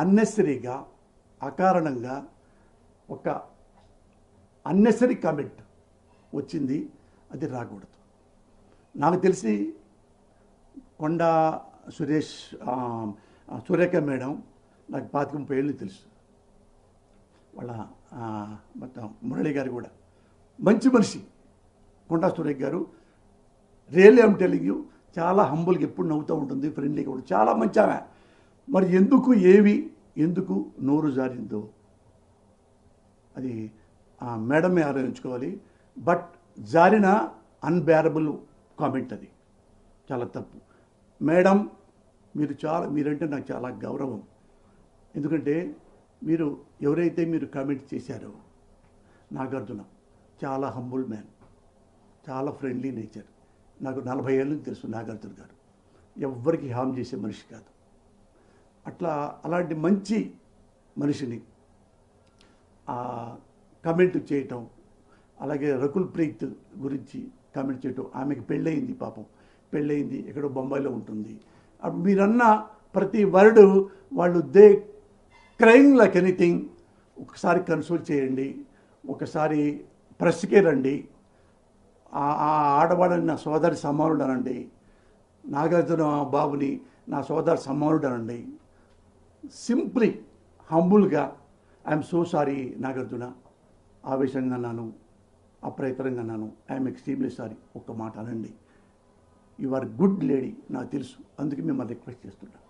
అన్నెసరీగా అకారణంగా ఒక unnecessary comment వచ్చింది, అది రాకూడదు. నాకు తెలిసి కొండా సురేష్ సురేఖ మేడం నాకు 25-30 ఏళ్ళు తెలుసు. వాళ్ళ మొత్తం మురళి గారు కూడా మంచి మనిషి. కొండా సురేఖ గారు రియల్లీ ఐమ్ టెల్లింగ్ యూ, చాలా హంబుల్గా ఎప్పుడు నవ్వుతూ ఉంటుంది, ఫ్రెండ్లీగా ఉంటుంది, చాలా మంచి ఆమె. మరి ఎందుకు నోరు జారిందో అది మేడమే ఆలోచించుకోవాలి. బట్ జారిన అన్బేరబుల్ కామెంట్, అది చాలా తప్పు. మేడం మీరంటే నాకు చాలా గౌరవం. ఎందుకంటే ఎవరైతే మీరు కామెంట్ చేశారో నాగార్జున చాలా హంబుల్ మ్యాన్, చాలా ఫ్రెండ్లీ నేచర్. నాకు 40 ఏళ్ళు తెలుసు నాగార్జున గారు. ఎవ్వరికి హామ్ చేసే మనిషి కాదు. అలాంటి మంచి మనిషిని కామెంట్ చేయటం, అలాగే రకుల్ ప్రీత్ గురించి కామెంట్ చేయటం. ఆమెకి పెళ్ళయింది, పాపం పెళ్ళయింది, ఎక్కడో బొంబాయిలో ఉంటుంది. మీరన్న ప్రతి వర్డ్ వాళ్ళు క్రైమ్ లైక్ ఎనీథింగ్. ఒకసారి కన్సల్ట్ చేయండి, ఒకసారి ప్రెస్కే రండి. ఆ ఆడవాళ్ళని నా సోదరి సమానుడు అనండి, నాగార్జున బాబుని నా సోదరి సమానుడు అనండి. సింప్లీ హంబుల్గా ఐఎమ్ సో సారీ నాగార్జున, ఆవేశంగా అన్నాను, అప్రయత్నంగా అన్నాను, ఐఎమ్ ఎక్స్ట్రీమ్లీ సారీ. ఒక్క మాట అనండి. యు ఆర్ గుడ్ లేడీ, నాకు తెలుసు, అందుకే మిమ్మల్ని రిక్వెస్ట్ చేస్తున్నాను.